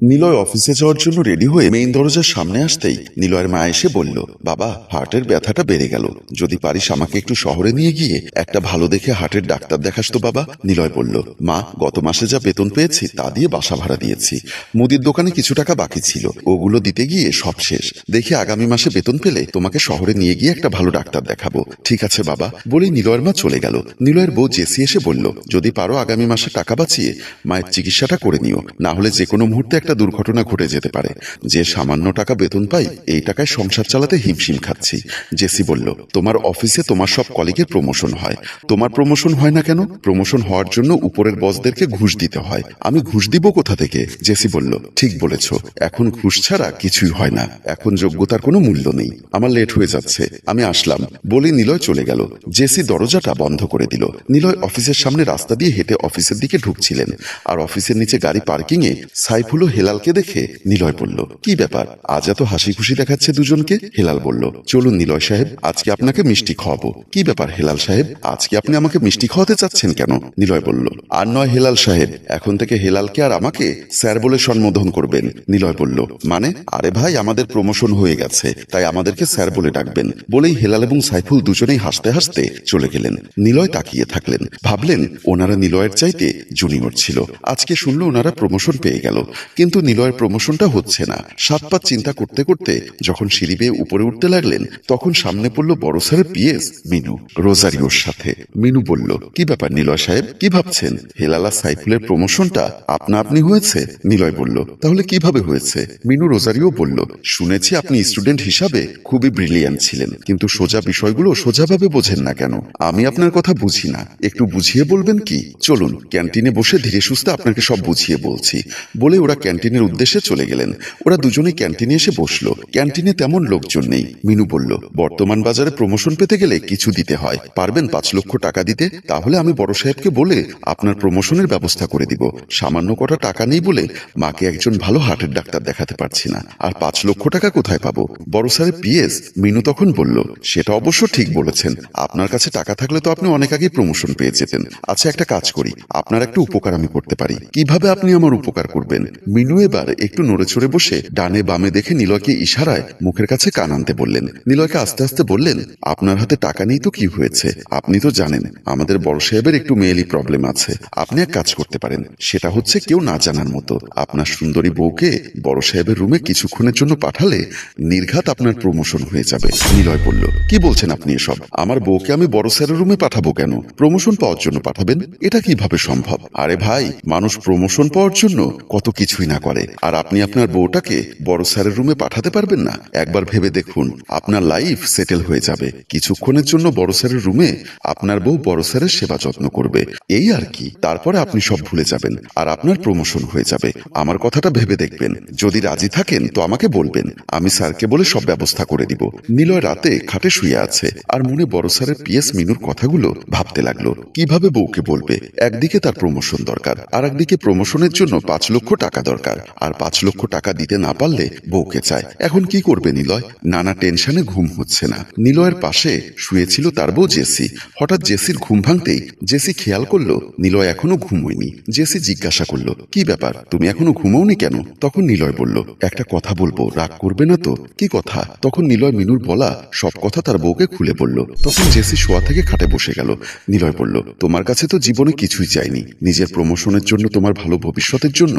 নিলয় অফিসে যাওয়ার জন্য রেডি হয়ে মেইন দরজার সামনে আসতেই নিলয়ের মা এসে বলল, বাবা, হার্টের ব্যথাটা বেড়ে গেল, যদি পারিস আমাকে একটু শহরে নিয়ে গিয়ে একটা ভালো দেখে হার্টের ডাক্তার দেখাস তো বাবা। নিলয় বলল, মা, গত মাসে যা বেতন পেয়েছি তা দিয়ে বাসা ভাড়া দিয়েছি, মুদির দোকানে কিছু টাকা বাকি ছিল, ওগুলো দিতে গিয়ে সব শেষ, দেখি আগামী মাসে বেতন পেলে তোমাকে শহরে নিয়ে গিয়ে একটা ভালো ডাক্তার দেখাবো। ঠিক আছে বাবা বলেই নিলয়ের মা চলে গেল। নিলয়ের বউ জেসি এসে বলল, যদি পারো আগামী মাসে টাকা বাঁচিয়ে মায়ের চিকিৎসাটা করে নিও, না হলে যে কোনো মুহূর্তে একটা দুর্ঘটনা ঘটে যেতে পারে। যে সামান্য টাকা বেতন পাই এই টাকায় সংসার চালাতে হিমশিম খাচ্ছি। জেসি বলল, তোমার অফিসে তোমার সব কলিগের প্রমোশন হয়, তোমার প্রমোশন হয় না কেন? প্রমোশন হওয়ার জন্য উপরের বসদেরকে ঘুষ দিতে হয়, আমি ঘুষ দিব কোথা থেকে? জেসি বলল, ঠিক বলেছ, এখন ঘুষ ছাড়া কিছুই হয় না, এখন যোগ্যতার কোনো মূল্য নেই। আমার লেট হয়ে যাচ্ছে, আমি আসলাম বলে নিলয় চলে গেল। জেসি দরজাটা বন্ধ করে দিল। নিলয় অফিসের সামনে রাস্তা দিয়ে হেঁটে অফিসের দিকে ঢুকছিলেন, আর অফিসের নিচে গাড়ি পার্কিং এ সাইফুল ও হেলালকে দেখে নিলয় বলল, কি ব্যাপার, আজ এত হাসি খুশি দেখাচ্ছে দুজনকে? হেলাল বলল, চলুন নিলয় সাহেব, আজকে আপনাকে মিষ্টি খাওয়াবো। কি ব্যাপার হেলাল সাহেব, আজকে আপনি আমাকে মিষ্টি খাওয়াতে চাচ্ছেন কেন? নিলয় বলল, আর নয় হেলাল সাহেব, এখন থেকে হেলালকে আর আমাকে স্যার বলে সম্বোধন করবেন। নিলয় বলল, মানে? আরে ভাই, আমাদের প্রমোশন হয়ে গেছে, তাই আমাদেরকে স্যার বলে ডাকবেন। বলেই হেলাল এবং সাইফুল দুজনেই হাসতে হাসতে চলে গেলেন। নিলয় তাকিয়ে থাকলেন, ভাবলেন ওনারা নিলয়ের চাইতে জুনিয়র ছিল, আজকে শুনলো ওনারা প্রমোশন পেয়ে গেল, কিন্তু নিলয়ের প্রমোশনটা হচ্ছে না। সাত পাঁচ চিন্তা করতে করতে যখন সিঁড়ি বেয়ে উপরে উঠতে লাগলেন, তখন সামনে পড়লো বড় স্যারের পিএস মিনু, রোজারিওর সাথে। মিনু বলল, কি ব্যাপার নিলয় সাহেব, কি ভাবছেন? হেলালা সাইফুলের প্রমোশনটা আপনা আপনি হয়েছে? নিলয় বলল, তাহলে কিভাবে হয়েছে? মিনু রোজারিও বলল, শুনেছি আপনি স্টুডেন্ট হিসাবে খুবই ব্রিলিয়ান্ট ছিলেন, কিন্তু সোজা বিষয়গুলো সোজাভাবে বোঝেন না কেন? আমি আপনার কথা বুঝি না, একটু বুঝিয়ে বলবেন কি? চলুন ক্যান্টিনে বসে ধীরে সুস্থে আপনাকে সব বুঝিয়ে বলছি। বলে ওরা ক্যান্টিনের উদ্দেশ্যে চলে গেলেন। ওরা দুজনেই ক্যান্টিনে এসে বসলো। ক্যান্টিনে তেমন লোকজন নেই। মিনু বলল, বর্তমান বাজারে প্রমোশন পেতে গেলে কিছু দিতে হয়, পারবেন 5 লক্ষ টাকা দিতে? তাহলে আমি বড় সাহেবকে বলে আপনার প্রমোশনের ব্যবস্থা করে দিব। সামান্য কটা টাকা নেই বলে মাকে একজন ভালো হার্টের ডাক্তার দেখাতে পারছি না, আর 5 লক্ষ টাকা কোথায় পাবো? বড় স্যারের পিএস মিনু তখন বলল, সেটা অবশ্য ঠিক বলেছেন, আপনার কাছে টাকা থাকলে তো আপনি অনেক আগে প্রমোশন পেয়ে যেতেন। আচ্ছা, একটা কাজ করি, আপনার একটা উপকার আমি করতে পারি। কিভাবে আপনি আমার উপকার করবেন? মিনু এবার একটু নড়ে চড়ে বসে ডানে বামে দেখে নিলয়কে ইশারায় মুখের কাছে কান আনতে বললেন। নিলয়কে আস্তে আস্তে বললেন, আপনার হাতে টাকা নেই তো কি হয়েছে? আপনি তো জানেন আমাদের বড় সাহেবের একটু মেয়েলি প্রবলেম আছে। আপনি এক কাজ করতে পারেন, সেটা হচ্ছে কেউ না জানার মতো আপনার সুন্দরী বউকে বড় সাহেবের রুমে কিছুক্ষণের জন্য পাঠালে নির্ঘাত আপনার প্রমোশন হয়ে যাবে। নিলয় বলল, কি বলছেন আপনি এসব? আমার বউকে আমি বড় স্যারের রুমে পাঠাবো কেন? প্রমোশন পাওয়ার জন্য পাঠাবেন? এটা কিভাবে সম্ভব? আরে ভাই, মানুষ প্রমোশন পাওয়ার জন্য কত কিছুই না করে, আর আপনি আপনার বউটাকে বড় স্যারের রুমে পাঠাতে পারবেন না? একবার ভেবে দেখুন, আপনার লাইফ সেটেল হয়ে যাবে। কিছুক্ষণের জন্য বড় স্যারের রুমে আপনার বউ বড় স্যারের সেবা যত্ন করবে, এই আর কি। তারপরে আপনি সব ভুলে যাবেন আর আপনার প্রমোশন হয়ে যাবে। আমার কথাটা ভেবে দেখবেন, যদি রাজি থাকেন তো আমাকে বলবেন, আমি স্যারকে বলে সব ব্যবস্থা করে দিব। নিলয় রাতে খাটে শুয়ে আছে আর মনে বড় স্যারের পিএস মিনুর কথাগুলো ভাবতে লাগলো। কিভাবে বউকে বলবে? একদিকে তার প্রমোশন দরকার, আর একদিকে প্রমোশনের জন্য 5 লক্ষ টাকা দরকার, আর 5 লক্ষ টাকা দিতে না পারলে বউকে চায়। এখন কি করবে নিলয়? নানা টেনশনে ঘুম হচ্ছে না। নিলয়ের পাশে শুয়েছিল তার বউ জেসি। হঠাৎ জেসির ঘুম ভাঙতেই জেসি খেয়াল করলো নিলয় এখনো ঘুমোয়নি। জেসি জিজ্ঞাসা করলো, কি ব্যাপার, তুমি এখনো ঘুমোওনি কেন? তখন নিলয় বলল, একটা কথা বলবো, রাগ করবে না তো? কি কথা? তখন নিলয় মিনুর বলা সব কথা তার বউকে খুলে বলল। তখন জেসি শোয়া থেকে খাটে বসে গেল। নিলয় বলল, তোমার কাছে তো জীবনে কিছুই চাইনি, নিজের প্রমোশনের জন্য, তোমার ভালো ভবিষ্যতের জন্য,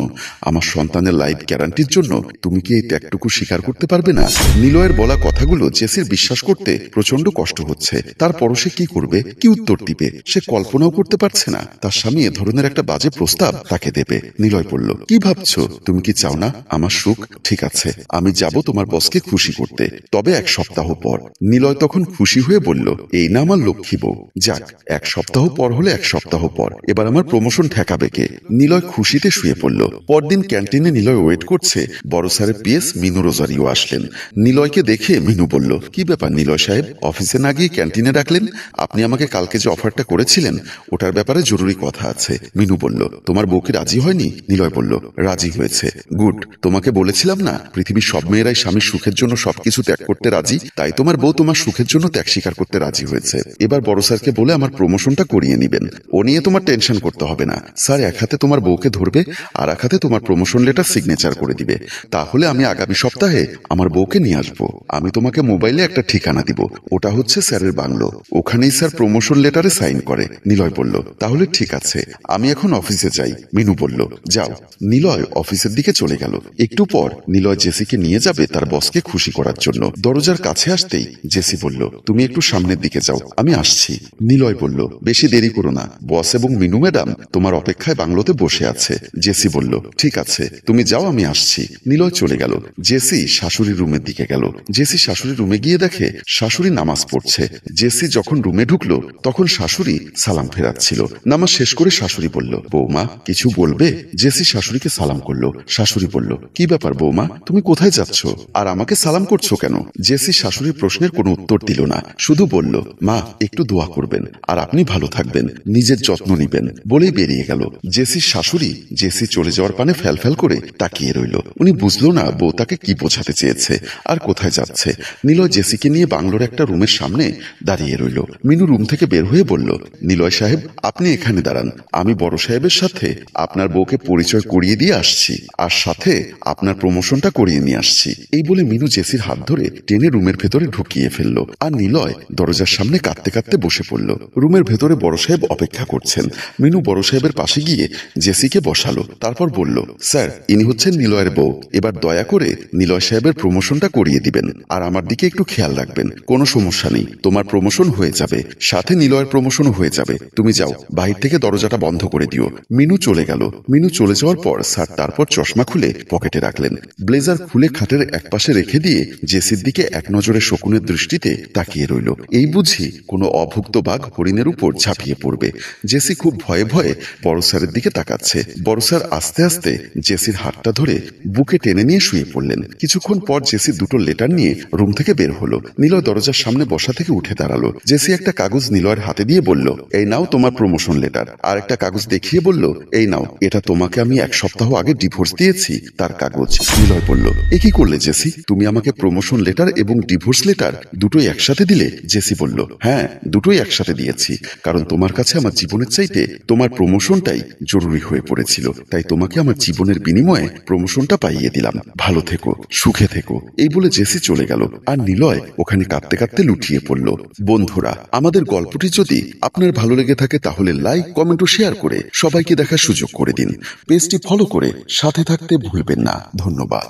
আমার সন্তানের লাইফ গ্যারান্টির জন্য তুমি কি এই ত্যাগটুকু স্বীকার করতে পারবে না? নিলয়ের বলা কথাগুলো জেসির বিশ্বাস করতে প্রচন্ড কষ্ট হচ্ছে। তারপরও সে কি করবে, কি উত্তর দিবে? সে কল্পনাও করতে পারছে না তার স্বামী এ ধরনের একটা বাজে প্রস্তাব তাকে দেবে। নিলয় বলল, কি ভাবছো? তুমি কি চাও না আমার সুখ? ঠিক আছে, আমি যাব তোমার বসকে খুশি করতে, তবে 1 সপ্তাহ পর। নিলয় তখন খুশি হয়ে বলল, এই না আমার লক্ষ্মী বউ, যাক 1 সপ্তাহ পর হলে 1 সপ্তাহ পর, এবার আমার প্রমোশন ঠেকাবে কে? নিলয় খুশিতে শুয়ে পড়ল। পরদিন ক্যান্টিনে নিলয় ওয়েট করছে। বড় স্যারের পিএস মিনু রোজারিও আসলেন। নিলয়কে দেখে মিনু বলল, কি ব্যাপার নিলয় সাহেব, অফিসে না গিয়ে ক্যান্টিনে ডাকলেন? আপনি আমাকে কালকে যে অফারটা করেছিলেন ওটার ব্যাপারে জরুরি কথা আছে। মিনু বলল, তোমার বউকে রাজি হয়নি? নিলয় বলল, রাজি হয়েছে। গুড, তোমাকে বলেছিলাম না পৃথিবীর সব মেয়েরাই স্বামীর সুখের জন্য সবকিছু ত্যাগ করতে রাজি, তাই তোমার বউ তোমার সুখের জন্য ত্যাগ স্বীকার করতে রাজি হয়েছে। এবার বড় স্যারকে বলে আমার প্রমোশনটা করিয়ে নিবেন, ও নিয়ে তোমার টেনশন করতে হবে না। স্যার এক হাতে তোমার বউকে ধরবে আর এক হাতে তোমার প্রমোশন প্রমোশন লেটার সিগনেচার করে দিবে। তাহলে আমি আগামী সপ্তাহে আমার বউকে নিয়ে আসবো। আমি তোমাকে মোবাইলে একটা ঠিকানা দিব, ওটা হচ্ছে স্যারের বাংলো, ওখানেই স্যার প্রমোশন লেটারে সাইন করে। নিলয় বলল, তাহলে ঠিক আছে, আমি এখন অফিসে যাই। মিনু বলল, যাও। নিলয় অফিসের দিকে চলে গেল। একটু পর নিলয় জেসিকে নিয়ে যাবে তার বসকে খুশি করার জন্য। দরজার কাছে আসতেই জেসি বলল, তুমি একটু সামনের দিকে যাও, আমি আসছি। নিলয় বলল, বেশি দেরি করো না, বস এবং মিনু ম্যাডাম তোমার অপেক্ষায় বাংলোতে বসে আছে। জেসি বলল, ঠিক আছে, তুমি যাও, আমি আসছি। নিলয় চলে গেল। জেসি শাশুড়ির রুমের দিকে গেল। জেসি শাশুড়ির রুমে গিয়ে দেখে শাশুড়ি নামাজ পড়ছে। জেসি যখন রুমে ঢুকলো তখন শাশুড়ি সালাম ফেরাচ্ছিল। নামাজ শেষ করে শাশুড়ি বলল, বৌমা কিছু বলবে? জেসি শাশুড়িকে সালাম করলো। শাশুড়ি বলল, কি ব্যাপার বৌমা, তুমি কোথায় যাচ্ছ আর আমাকে সালাম করছো কেন? জেসি শাশুড়ির প্রশ্নের কোনো উত্তর দিল না, শুধু বলল, মা একটু দোয়া করবেন আর আপনি ভালো থাকবেন, নিজের যত্ন নিবেন, বলেই বেরিয়ে গেল। জেসির শাশুড়ি জেসি চলে যাওয়ার পানে ফ্যাল করে তাকিয়ে রইল। উনি বুঝলো না বউ তাকে কি বোঝাতে চেয়েছে আর কোথায় যাচ্ছে। নিলয় জেসিকে নিয়ে বাংলোর একটা রুমের সামনে দাঁড়িয়ে রইল। মিনু রুম থেকে বের হয়ে বলল, নিলয় সাহেব আপনি এখানে দাঁড়ান, আমি বড় সাহেবের সাথে আপনার বউকে পরিচয় করিয়ে দিয়ে আসছি, আর সাথে আপনার প্রমোশনটা করিয়ে নিয়ে আসছি। এই বলে মিনু জেসির হাত ধরে টেনে রুমের ভেতরে ঢুকিয়ে ফেলল। আর নিলয় দরজার সামনে কাঁদতে কাঁদতে বসে পড়ল। রুমের ভেতরে বড় সাহেব অপেক্ষা করছেন। মিনু বড় সাহেবের পাশে গিয়ে জেসিকে বসালো। তারপর বলল, স্যার ইনি হচ্ছেন নিলয়ের বউ, এবার দয়া করে নিলয় সাহেবের প্রমোশনটা করিয়ে দিবেন আর আমার দিকে একটু খেয়াল রাখবেন। কোনো সমস্যা নেই, তোমার প্রমোশন হয়ে যাবে, সাথে নিলয়ের প্রমোশনও হয়ে যাবে। তুমি যাও, বাহির থেকে দরজাটা বন্ধ করে দিও। মিনু চলে গেল। মিনু চলে যাওয়ার পর স্যার তারপর চশমা খুলে পকেটে রাখলেন। ব্লেজার খুলে খাটের একপাশে রেখে দিয়ে জেসির দিকে এক নজরে শকুনের দৃষ্টিতে তাকিয়ে রইল। এই বুঝি কোনো অভুক্ত বাঘ হরিণের উপর ঝাঁপিয়ে পড়বে। জেসি খুব ভয়ে ভয়ে বড় স্যারের দিকে তাকাচ্ছে। বড় স্যার আস্তে আস্তে জেসির হাতটা ধরে বুকে টেনে নিয়ে শুয়ে পড়লেন। কিছুক্ষণ পর জেসি দুটো লেটার নিয়ে রুম থেকে বের হলো। নিলয় দরজার সামনে বসা থেকে উঠে দাঁড়ালো। জেসি একটা কাগজ নিলয়ের হাতে দিয়ে বলল, এই নাও তোমার প্রমোশন লেটার। আর একটা কাগজ দেখিয়ে বলল, এই নাও, এটা তোমাকে আমি 1 সপ্তাহ আগে ডিভোর্স দিয়েছি তার কাগজ। নিলয় বলল, এ কি করলে জেসি, তুমি আমাকে প্রমোশন লেটার এবং ডিভোর্স লেটার দুটোই একসাথে দিলে? জেসি বলল, হ্যাঁ দুটোই একসাথে দিয়েছি, কারণ তোমার কাছে আমার জীবনের চাইতে তোমার প্রমোশনটাই জরুরি হয়ে পড়েছিল, তাই তোমাকে আমার জীবনের বিনিময়ে প্রমোশনটা পাইয়ে দিলাম। ভালো থেকো, সুখে থেকো। এই বলে জেসি চলে গেল। আর নিলয় ওখানে কাঁদতে কাঁদতে লুটিয়ে পড়ল। বন্ধুরা, আমাদের গল্পটি যদি আপনার ভালো লেগে থাকে তাহলে লাইক, কমেন্ট ও শেয়ার করে সবাইকে দেখার সুযোগ করে দিন। পেজটি ফলো করে সাথে থাকতে ভুলবেন না। ধন্যবাদ।